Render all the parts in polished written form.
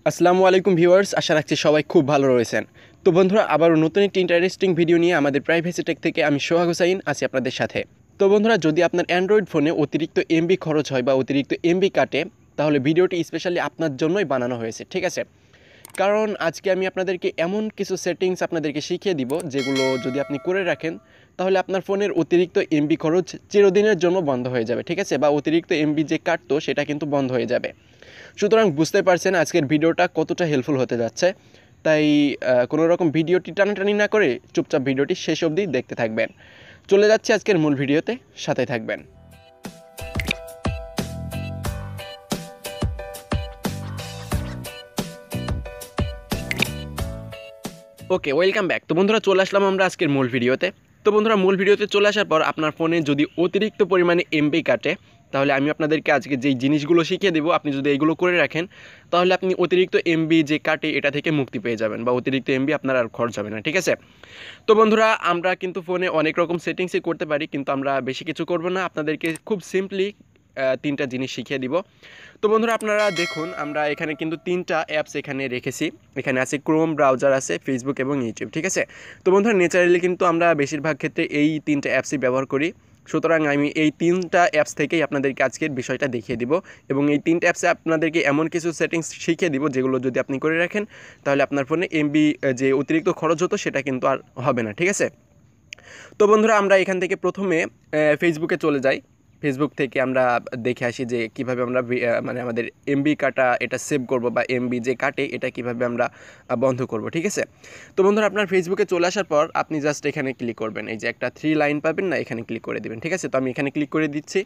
আসসালামু আলাইকুম ভিউয়ার্স, আশা রাখছি সবাই খুব ভালো রয়েছেন। তো বন্ধুরা, আবারও নতুন একটি ইন্টারেস্টিং ভিডিও নিয়ে আমাদের প্রাইভেসি টেক থেকে আমি সোহাগ হোসাইন আছি আপনাদের সাথে। তো বন্ধুরা, যদি আপনার অ্যান্ড্রয়েড ফোনে অতিরিক্ত এমবি খরচ হয় বা অতিরিক্ত এমবি কাটে, তাহলে ভিডিওটি স্পেশালি আপনার জন্যই বানানো হয়েছে, ঠিক আছে? কারণ আজকে আমি আপনাদেরকে এমন কিছু সেটিংস আপনাদেরকে শিখিয়ে দিব যেগুলো যদি আপনি করে রাখেন তাহলে আপনার ফোনের অতিরিক্ত এমবি খরচ চিরদিনের জন্য বন্ধ হয়ে যাবে, ঠিক আছে? বা অতিরিক্ত এমবি যে কাটতো সেটা কিন্তু বন্ধ হয়ে যাবে। সুতরাং বুঝতে পারছেন আজকের ভিডিওটা কতটা হেল্পফুল হতে যাচ্ছে। তাই কোনো রকম ভিডিওটি টানাটানি না করে চুপচাপ ভিডিওটি শেষ অবধি দেখতে থাকবেন। চলে যাচ্ছে আজকের মূল ভিডিওতে, সাথে থাকবেন। ওকে, ওয়েলকাম ব্যাক। তো বন্ধুরা, চলে আসলাম আমরা আজকের মূল ভিডিওতে। তো বন্ধুরা, মূল ভিডিওতে চলে আসার পর আপনার ফোনে যদি অতিরিক্ত পরিমাণে এমবি কাটে, তাহলে আমি আপনাদেরকে আজকে যেই জিনিসগুলো শিখিয়ে দেবো, আপনি যদি এইগুলো করে রাখেন তাহলে আপনি অতিরিক্ত এমবি যে কাটে এটা থেকে মুক্তি পেয়ে যাবেন, বা অতিরিক্ত এমবি আপনার আর খরচ হবে না, ঠিক আছে? তো বন্ধুরা, আমরা কিন্তু ফোনে অনেক রকম সেটিংসই করতে পারি, কিন্তু আমরা বেশি কিছু করব না, আপনাদেরকে খুব সিম্পলি তিনটা জিনিস শিখিয়ে দিব। তো বন্ধুরা, আপনারা দেখুন, আমরা এখানে কিন্তু তিনটা অ্যাপস এখানে রেখেছি। এখানে আছে ক্রোম ব্রাউজার, আছে ফেসবুক এবং ইউটিউব, ঠিক আছে? তো বন্ধুরা, ন্যাচারালি কিন্তু আমরা বেশিরভাগ ক্ষেত্রে এই তিনটা অ্যাপসই ব্যবহার করি। সুতরাং আমি এই তিনটা অ্যাপস থেকেই আপনাদেরকে আজকের বিষয়টা দেখিয়ে দিব, এবং এই তিনটা অ্যাপসে আপনাদেরকে এমন কিছু সেটিংস শিখিয়ে দিব যেগুলো যদি আপনি করে রাখেন তাহলে আপনার ফোনে এমবি যে অতিরিক্ত খরচ হতো সেটা কিন্তু আর হবে না, ঠিক আছে? তো বন্ধুরা, আমরা এখান থেকে প্রথমে ফেসবুকে চলে যাই। ফেসবুক থেকে আমরা দেখে আসি যে কীভাবে আমরা মানে আমাদের এমবি কাটা এটা সেভ করব, বা এমবি যে কাটে এটা কিভাবে আমরা বন্ধ করব, ঠিক আছে? তো বন্ধুরা, আপনার ফেসবুকে চলে আসার পর আপনি জাস্ট এখানে ক্লিক করবেন, এই যে একটা 3 লাইন পাবেন না, এখানে ক্লিক করে দেবেন, ঠিক আছে? তো আমি এখানে ক্লিক করে দিচ্ছি।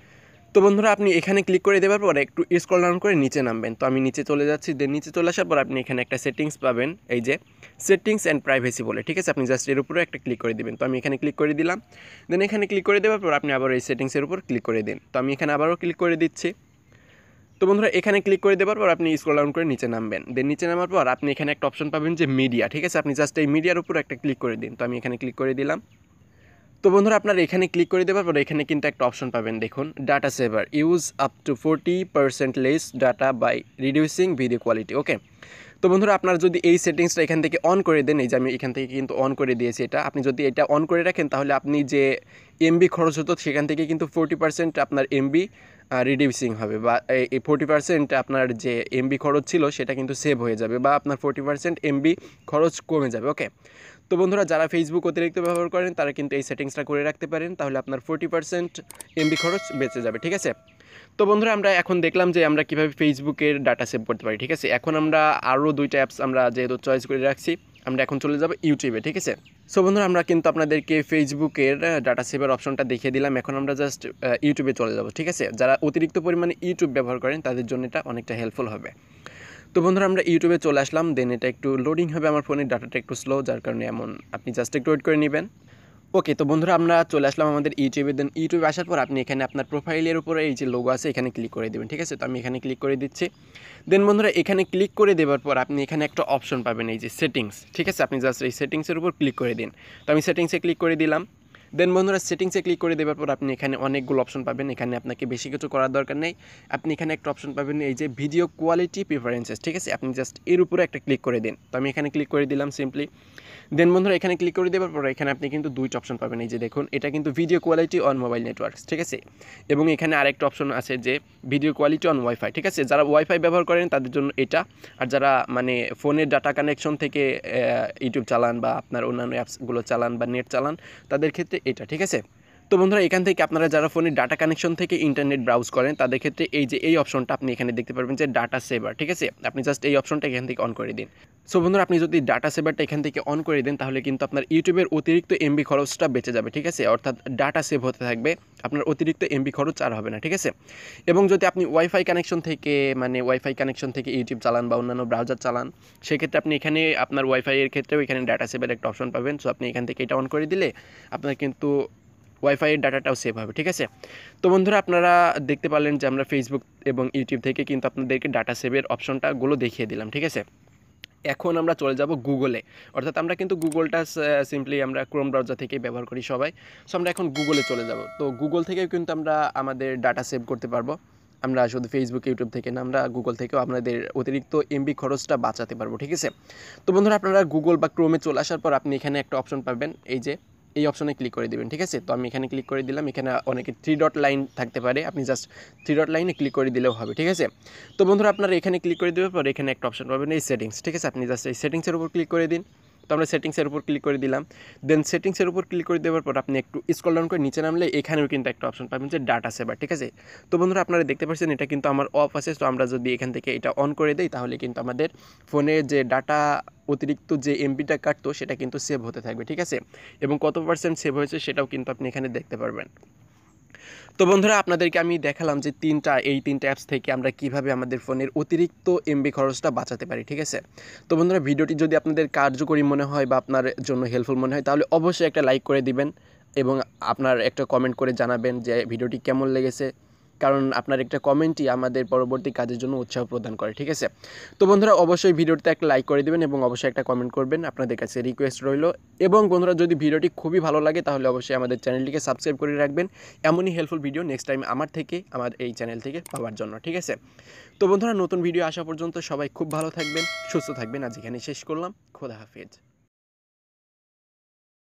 তো বন্ধুরা, আপনি এখানে ক্লিক করে দেওয়ার পর একটু স্ক্রল ডাউন করে নিচে নামবেন। তো আমি নিচে চলে যাচ্ছি। দেন নিচে চলে আসার পর আপনি এখানে একটা সেটিংস পাবেন, এই যে সেটিংস অ্যান্ড প্রাইভেসি বলে, ঠিক আছে? আপনি জাস্ট এর উপরে একটা ক্লিক করে দিবেন। তো আমি এখানে ক্লিক করে দিলাম। দেন এখানে ক্লিক করে দেওয়ার পর আপনি আবার এই সেটিংসের উপর ক্লিক করে দিন। তো আমি এখানে আবারও ক্লিক করে দিচ্ছি। তো বন্ধুরা, এখানে ক্লিক করে দেওয়ার পর আপনি স্ক্রল ডাউন করে নিচে নামবেন। দেন নিচে নামার পর আপনি এখানে একটা অপশন পাবেন যে মিডিয়া, ঠিক আছে? আপনি জাস্ট এই মিডিয়ার উপর একটা ক্লিক করে দিন। তো আমি এখানে ক্লিক করে দিলাম। তো বন্ধুরা, আপনারা এখানে ক্লিক করে দেওয়ার পরে এখানে কিন্তু একটা অপশন পাবেন, দেখুন, data saver, use up to 40% less data by reducing video quality. Okay. তো বন্ধুরা, আপনারা যদি এই সেটিংসটা এখান থেকে অন করে দেন, এই যে আমি এখান থেকে কিন্তু অন করে দিয়েছি এটা, আপনি যদি এটা অন করে রাখেন তাহলে আপনি যে এমবি খরচ হতো সেখান থেকে কিন্তু 40% আপনার এমবি রিডিউসিং হবে, বা এই 40% আপনার যে এমবি খরচ ছিল সেটা কিন্তু সেভ হয়ে যাবে, বা আপনার 40% এমবি খরচ কমে যাবে। ওকে। তো বন্ধুরা, যারা ফেসবুক অতিরিক্ত ব্যবহার করেন তারা কিন্তু এই সেটিংসটা করে রাখতে পারেন, তাহলে আপনার 40% এমবি খরচ বেঁচে যাবে, ঠিক আছে? তো বন্ধুরা, আমরা এখন দেখলাম যে আমরা কীভাবে ফেসবুকের ডাটা সেভ করতে পারি, ঠিক আছে? এখন আমরা আরও দুইটা অ্যাপস আমরা যেহেতু চয়েস করে রাখছি, আমরা এখন চলে যাব ইউটিউবে, ঠিক আছে? সো বন্ধুরা, আমরা কিন্তু আপনাদেরকে ফেসবুকের ডাটা সেভের অপশনটা দেখিয়ে দিলাম। এখন আমরা জাস্ট ইউটিউবে চলে যাব, ঠিক আছে? যারা অতিরিক্ত পরিমাণে ইউটিউব ব্যবহার করেন তাদের জন্য এটা অনেকটা হেল্পফুল হবে। তো বন্ধুরা, আমরা ইউটিউবে চলে আসলাম। দেন এটা একটু লোডিং হবে, আমার ফোনের ডাটাটা একটু স্লো, যার কারণে এমন, আপনি জাস্ট একটু ওয়েট করে নেবেন। ওকে। তো বন্ধুরা, আমরা চলে আসলাম আমাদের ইউটিউবে। দেন ইউটিউবে আসার পর আপনি এখানে আপনার প্রোফাইলের উপরে এই যে লোগো আছে এখানে ক্লিক করে দেবেন, ঠিক আছে? তো আমি এখানে ক্লিক করে দিচ্ছি। দেন বন্ধুরা, এখানে ক্লিক করে দেওয়ার পর আপনি এখানে একটা অপশন পাবেন, এই যে সেটিংস, ঠিক আছে? আপনি জাস্ট এই সেটিংসের উপর ক্লিক করে দিন। তো আমি সেটিংসে ক্লিক করে দিলাম। দেন বন্ধুরা, সেটিংসে ক্লিক করে দেওয়ার পর আপনি এখানে অনেকগুলো অপশন পাবেন। এখানে আপনাকে বেশি কিছু করার দরকার নেই। আপনি এখানে একটা অপশন পাবেন, এই যে ভিডিও কোয়ালিটি প্রিফারেন্সেস, ঠিক আছে? আপনি জাস্ট এর উপরে একটা ক্লিক করে দিন। তো আমি এখানে ক্লিক করে দিলাম সিম্পলি। দেন বন্ধুরা, এখানে ক্লিক করে দেওয়ার পর এখানে আপনি কিন্তু দুইটা অপশন পাবেন, এই যে দেখুন, এটা কিন্তু video quality on mobile networks, ঠিক আছে? এবং এখানে আরেকটা অপশন আছে যে ভিডিও কোয়ালিটি অন ওয়াইফাই, ঠিক আছে? যারা ওয়াইফাই ব্যবহার করেন তাদের জন্য এটা, আর যারা মানে ফোনের ডাটা কানেকশন থেকে ইউটিউব চালান বা আপনার অন্যান্য অ্যাপসগুলো চালান বা নেট চালান তাদের ক্ষেত্রে এটা, ঠিক আছে? তো বন্ধুরা, এখান থেকে আপনারা যারা ফোনে ডাটা কানেকশন থেকে ইন্টারনেট ব্রাউজ করেন তাদের ক্ষেত্রে এই যে এই অপশনটা আপনি এখানে দেখতে পারবেন যে ডাটা সেভার, ঠিক আছে? আপনি জাস্ট এই অপশনটা এখান থেকে অন করে দিন। সো বন্ধুরা, আপনি যদি ডাটা সেভারটা এখান থেকে অন করে দেন তাহলে কিন্তু আপনার ইউটিউবের অতিরিক্ত এমবি খরচটা বেঁচে যাবে, ঠিক আছে? অর্থাৎ ডাটা সেভ হতে থাকবে, আপনার অতিরিক্ত এমবি খরচ আর হবে না, ঠিক আছে? এবং যদি আপনি ওয়াইফাই কানেকশন থেকে ইউটিউব চালান বা অন্যান্য ব্রাউজার চালান, সেক্ষেত্রে আপনি এখানে আপনার ওয়াইফাইয়ের ক্ষেত্রেও এখানে ডাটা সেভের একটা অপশন পাবেন। সো আপনি এখান থেকে এটা অন করে দিলে আপনার কিন্তু ওয়াইফাইয়ের ডাটাটাও সেভ হবে, ঠিক আছে? তো বন্ধুরা, আপনারা দেখতে পারলেন যে আমরা ফেসবুক এবং ইউটিউব থেকে কিন্তু আপনাদেরকে ডাটা সেভের অপশনটাগুলো দেখিয়ে দিলাম, ঠিক আছে? এখন আমরা চলে যাব গুগলে, অর্থাৎ আমরা কিন্তু গুগলটা সিম্পলি আমরা ক্রোম ব্রাউজার থেকেই ব্যবহার করি সবাই। সো আমরা এখন গুগলে চলে যাব। তো গুগল থেকেও কিন্তু আমরা আমাদের ডাটা সেভ করতে পারবো। আমরা শুধু ফেসবুক ইউটিউব থেকে না, আমরা গুগল থেকেও আপনাদের অতিরিক্ত এমবি খরচটা বাঁচাতে পারবো, ঠিক আছে। তো বন্ধুরা আপনারা গুগল বা ক্রোমে চলে আসার পর আপনি এখানে একটা অপশন পাবেন, এই অপশনে ক্লিক করে দেবেন, ঠিক আছে। তো আমি এখানে ক্লিক করে দিলাম। এখানে অনেকে 3 ডট লাইন থাকতে পারে, আপনি জাস্ট 3 ডট লাইনে ক্লিক করে দিলেও হবে, ঠিক আছে। তো বন্ধুরা আপনারা এখানে ক্লিক করে দেওয়ার পর এখানে একটা অপশন পাবেন এই সেটিংস, ঠিক আছে। আপনি জাস্ট এই সেটিংসের উপর ক্লিক করে দিন। তো আমরা সেটিংসের উপর ক্লিক করে দিলাম। দেন সেটিংসের উপর ক্লিক করে দেওয়ার পর আপনি একটু স্ক্রল ডাউন করে নিচে নামলে এখানেও কিন্তু একটা অপশন পাবেন যে ডাটা সেভার, ঠিক আছে। তো বন্ধুরা আপনারা দেখতে পাচ্ছেন এটা কিন্তু আমার অফ আছে। তো আমরা যদি এখান থেকে এটা অন করে দিই তাহলে কিন্তু আমাদের ফোনে যে ডাটা অতিরিক্ত যে এমবিটা কাটতো সেটা কিন্তু সেভ হতে থাকবে, ঠিক আছে। এবং কত পার্সেন্ট সেভ হয়েছে সেটাও কিন্তু আপনি এখানে দেখতে পারবেন। তো বন্ধুরা আপনাদেরকে আমি দেখালাম যে এই তিনটা অ্যাপস থেকে আমরা কিভাবে আমাদের ফোনের অতিরিক্ত এমবি খরচটা বাঁচাতে পারি, ঠিক আছে। তো বন্ধুরা ভিডিওটি যদি আপনাদের কার্যকরী মনে হয় বা আপনার জন্য হেল্পফুল মনে হয় তাহলে অবশ্যই একটা লাইক করে দিবেন এবং আপনার একটা কমেন্ট করে জানাবেন যে ভিডিওটি কেমন লেগেছে, কারণ আপনার একটা কমেন্টই আমাদের পরবর্তী কাজের জন্য উৎসাহ প্রদান করে, ঠিক আছে। তো বন্ধুরা অবশ্যই ভিডিওটিতে একটা লাইক করে দিবেন এবং অবশ্যই একটা কমেন্ট করবেন, আপনাদের কাছে রিকোয়েস্ট রইল। এবং বন্ধুরা যদি ভিডিওটি খুবই ভালো লাগে তাহলে অবশ্যই আমাদের চ্যানেলটিকে সাবস্ক্রাইব করে রাখবেন এমনই হেল্পফুল ভিডিও নেক্সট টাইম আমার এই চ্যানেল থেকে পাওয়ার জন্য, ঠিক আছে। তো বন্ধুরা নতুন ভিডিও আসা পর্যন্ত সবাই খুব ভালো থাকবেন, সুস্থ থাকবেন। আজ এখানে শেষ করলাম। খোদা হাফেজ।